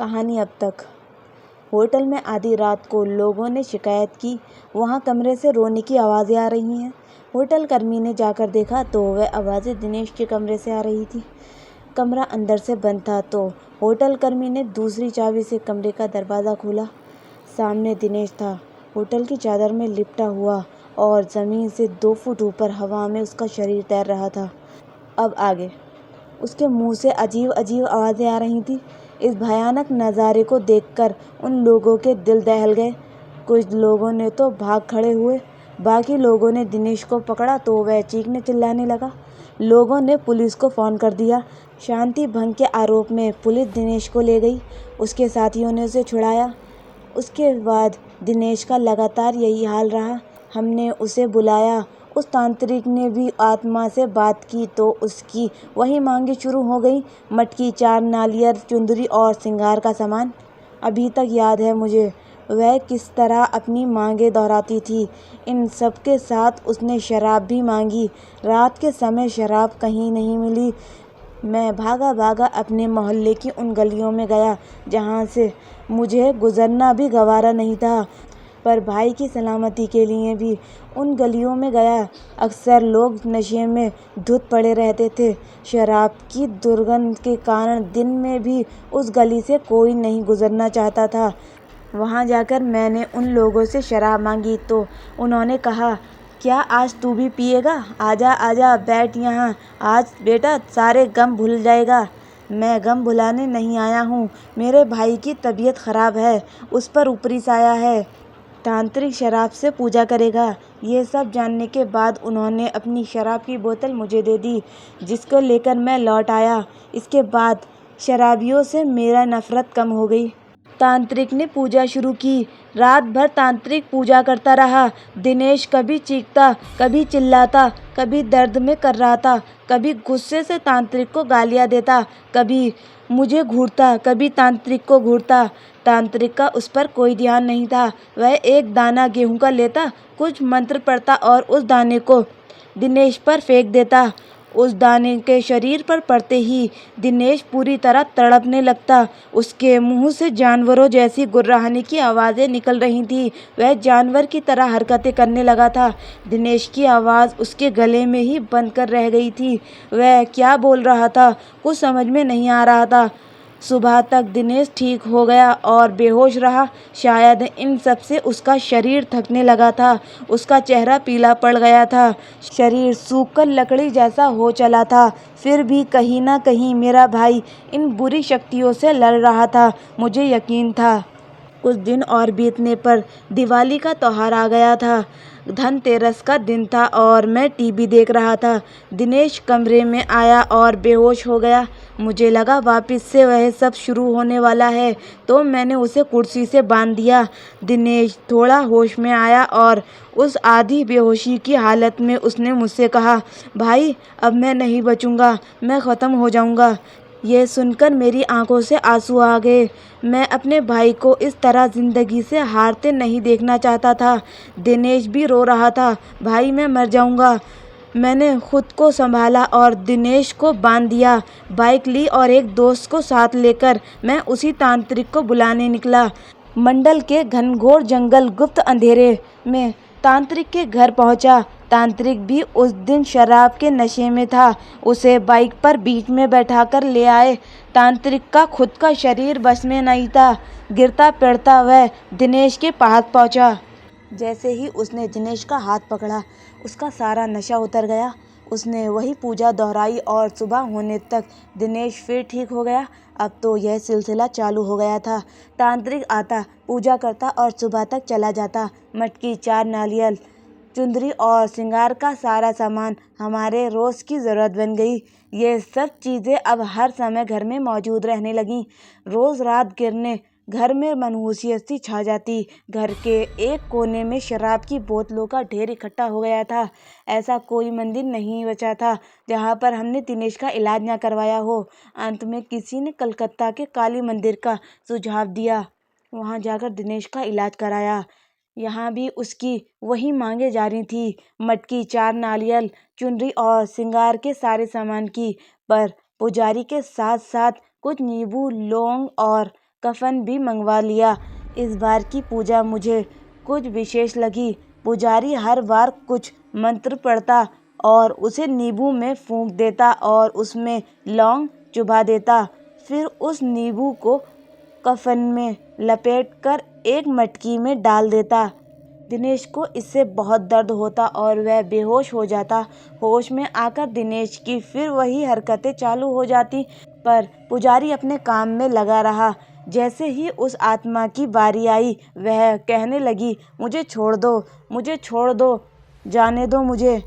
कहानी अब तक। होटल में आधी रात को लोगों ने शिकायत की, वहाँ कमरे से रोने की आवाज़ें आ रही हैं। होटल कर्मी ने जाकर देखा तो वह आवाज़ें दिनेश के कमरे से आ रही थी। कमरा अंदर से बंद था तो होटल कर्मी ने दूसरी चाबी से कमरे का दरवाज़ा खोला। सामने दिनेश था, होटल की चादर में लिपटा हुआ और ज़मीन से 2 फुट ऊपर हवा में उसका शरीर तैर रहा था। अब आगे उसके मुंह से अजीब अजीब आवाज़ें आ रही थीं। इस भयानक नज़ारे को देखकर उन लोगों के दिल दहल गए। कुछ लोगों ने तो भाग खड़े हुए, बाकी लोगों ने दिनेश को पकड़ा तो वह चीखने चिल्लाने लगा। लोगों ने पुलिस को फ़ोन कर दिया। शांति भंग के आरोप में पुलिस दिनेश को ले गई। उसके साथियों ने उसे छुड़ाया। उसके बाद दिनेश का लगातार यही हाल रहा। हमने उसे बुलाया, उस तांत्रिक ने भी आत्मा से बात की तो उसकी वही मांगे शुरू हो गई। मटकी, 4 नारियल, चुंदरी और श्रृंगार का सामान। अभी तक याद है मुझे वह किस तरह अपनी मांगे दोहराती थी। इन सब के साथ उसने शराब भी मांगी। रात के समय शराब कहीं नहीं मिली। मैं भागा भागा अपने मोहल्ले की उन गलियों में गया जहाँ से मुझे गुजरना भी गवारा नहीं था, पर भाई की सलामती के लिए भी उन गलियों में गया। अक्सर लोग नशे में धुत पड़े रहते थे। शराब की दुर्गंध के कारण दिन में भी उस गली से कोई नहीं गुजरना चाहता था। वहाँ जाकर मैंने उन लोगों से शराब मांगी तो उन्होंने कहा, क्या आज तू भी पिएगा? आजा आजा, बैठ यहाँ, आज बेटा सारे गम भूल जाएगा। मैं गम भुलाने नहीं आया हूँ, मेरे भाई की तबीयत खराब है, उस पर ऊपरी साया है, तांत्रिक शराब से पूजा करेगा। ये सब जानने के बाद उन्होंने अपनी शराब की बोतल मुझे दे दी, जिसको लेकर मैं लौट आया। इसके बाद शराबियों से मेरा नफरत कम हो गई। तांत्रिक ने पूजा शुरू की। रात भर तांत्रिक पूजा करता रहा। दिनेश कभी चीखता, कभी चिल्लाता, कभी दर्द में कर्राता, कभी गुस्से से तांत्रिक को गालियाँ देता, कभी मुझे घूरता, कभी तांत्रिक को घूरता। तांत्रिक का उस पर कोई ध्यान नहीं था। वह एक दाना गेहूं का लेता, कुछ मंत्र पढ़ता और उस दाने को दिनेश पर फेंक देता। उस दाने के शरीर पर पड़ते ही दिनेश पूरी तरह तड़पने लगता। उसके मुंह से जानवरों जैसी गुर्राहने की आवाज़ें निकल रही थीं। वह जानवर की तरह हरकतें करने लगा था। दिनेश की आवाज़ उसके गले में ही बंद कर रह गई थी। वह क्या बोल रहा था, कुछ समझ में नहीं आ रहा था। सुबह तक दिनेश ठीक हो गया और बेहोश रहा। शायद इन सब से उसका शरीर थकने लगा था। उसका चेहरा पीला पड़ गया था, शरीर सूखकर लकड़ी जैसा हो चला था। फिर भी कहीं ना कहीं मेरा भाई इन बुरी शक्तियों से लड़ रहा था, मुझे यकीन था। कुछ दिन और बीतने पर दिवाली का त्योहार आ गया था। धनतेरस का दिन था और मैं टीवी देख रहा था। दिनेश कमरे में आया और बेहोश हो गया। मुझे लगा वापस से वह सब शुरू होने वाला है तो मैंने उसे कुर्सी से बांध दिया। दिनेश थोड़ा होश में आया और उस आधी बेहोशी की हालत में उसने मुझसे कहा, भाई अब मैं नहीं बचूंगा, मैं ख़त्म हो जाऊंगा। यह सुनकर मेरी आंखों से आंसू आ गए। मैं अपने भाई को इस तरह ज़िंदगी से हारते नहीं देखना चाहता था। दिनेश भी रो रहा था, भाई मैं मर जाऊंगा। मैंने खुद को संभाला और दिनेश को बांध दिया। बाइक ली और एक दोस्त को साथ लेकर मैं उसी तांत्रिक को बुलाने निकला। मंडल के घनघोर जंगल गुप्त अंधेरे में तांत्रिक के घर पहुंचा। तांत्रिक भी उस दिन शराब के नशे में था। उसे बाइक पर बीच में बैठाकर ले आए। तांत्रिक का खुद का शरीर बस में नहीं था। गिरता पड़ता वह दिनेश के पास पहुंचा। जैसे ही उसने दिनेश का हाथ पकड़ा, उसका सारा नशा उतर गया। उसने वही पूजा दोहराई और सुबह होने तक दिनेश फिर ठीक हो गया। अब तो यह सिलसिला चालू हो गया था। तांत्रिक आता, पूजा करता और सुबह तक चला जाता। मटकी, 4 नारियल, चुंदरी और श्रृंगार का सारा सामान हमारे रोज़ की ज़रूरत बन गई। ये सब चीज़ें अब हर समय घर में मौजूद रहने लगीं। रोज़ रात गिरने घर में मनहूसियत सी छा जाती। घर के एक कोने में शराब की बोतलों का ढेर इकट्ठा हो गया था। ऐसा कोई मंदिर नहीं बचा था जहाँ पर हमने दिनेश का इलाज न करवाया हो। अंत में किसी ने कलकत्ता के काली मंदिर का सुझाव दिया। वहाँ जाकर दिनेश का इलाज कराया। यहाँ भी उसकी वही मांगे जारी थी, मटकी, 4 नारियल, चुनरी और श्रृंगार के सारे सामान की। पर पुजारी के साथ साथ कुछ नींबू, लौंग और कफन भी मंगवा लिया। इस बार की पूजा मुझे कुछ विशेष लगी। पुजारी हर बार कुछ मंत्र पढ़ता और उसे नींबू में फूंक देता और उसमें लौंग चुभा देता। फिर उस नींबू को कफन में लपेटकर एक मटकी में डाल देता। दिनेश को इससे बहुत दर्द होता और वह बेहोश हो जाता। होश में आकर दिनेश की फिर वही हरकतें चालू हो जाती, पर पुजारी अपने काम में लगा रहा। जैसे ही उस आत्मा की बारी आई, वह कहने लगी, मुझे छोड़ दो, मुझे छोड़ दो, जाने दो मुझे।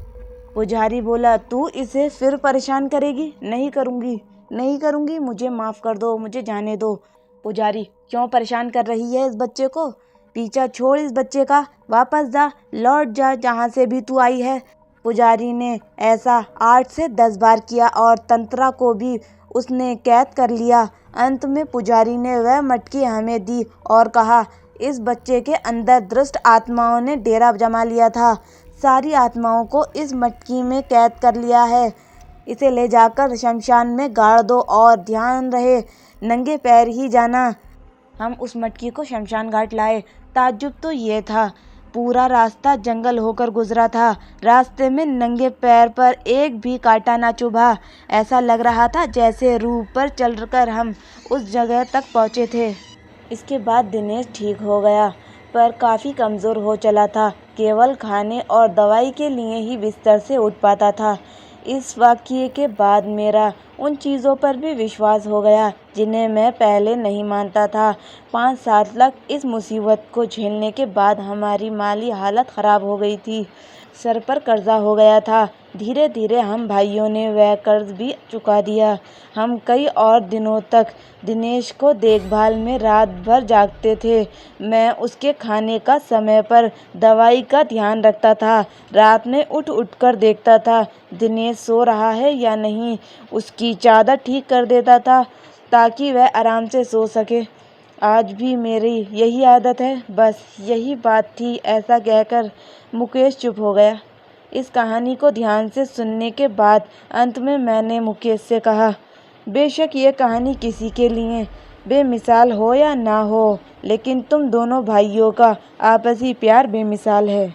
पुजारी बोला, तू इसे फिर परेशान करेगी? नहीं करूँगी, नहीं करूँगी, मुझे माफ़ कर दो, मुझे जाने दो। पुजारी, क्यों परेशान कर रही है इस बच्चे को? पीछा छोड़ इस बच्चे का, वापस जा, लौट जा जहाँ से भी तू आई है। पुजारी ने ऐसा 8 से 10 बार किया और तंत्रा को भी उसने कैद कर लिया। अंत में पुजारी ने वह मटकी हमें दी और कहा, इस बच्चे के अंदर दुष्ट आत्माओं ने डेरा जमा लिया था। सारी आत्माओं को इस मटकी में कैद कर लिया है। इसे ले जाकर शमशान में गाड़ दो और ध्यान रहे नंगे पैर ही जाना। हम उस मटकी को शमशान घाट लाए। ताज्जुब तो ये था, पूरा रास्ता जंगल होकर गुजरा था। रास्ते में नंगे पैर पर एक भी कांटा ना चुभा। ऐसा लग रहा था जैसे रूह पर चलकर हम उस जगह तक पहुँचे थे। इसके बाद दिनेश ठीक हो गया, पर काफ़ी कमज़ोर हो चला था। केवल खाने और दवाई के लिए ही बिस्तर से उठ पाता था। इस वाक़ये के बाद मेरा उन चीज़ों पर भी विश्वास हो गया जिन्हें मैं पहले नहीं मानता था। 5 साल तक इस मुसीबत को झेलने के बाद हमारी माली हालत ख़राब हो गई थी। सर पर कर्जा हो गया था। धीरे धीरे हम भाइयों ने वह कर्ज भी चुका दिया। हम कई और दिनों तक दिनेश को देखभाल में रात भर जागते थे। मैं उसके खाने का, समय पर दवाई का ध्यान रखता था। रात में उठ उठ कर देखता था दिनेश सो रहा है या नहीं। उसकी चादर ठीक कर देता था ताकि वह आराम से सो सके। आज भी मेरी यही आदत है। बस यही बात थी। ऐसा कहकर मुकेश चुप हो गया। इस कहानी को ध्यान से सुनने के बाद अंत में मैंने मुकेश से कहा, बेशक ये कहानी किसी के लिए बेमिसाल हो या ना हो, लेकिन तुम दोनों भाइयों का आपसी प्यार बेमिसाल है।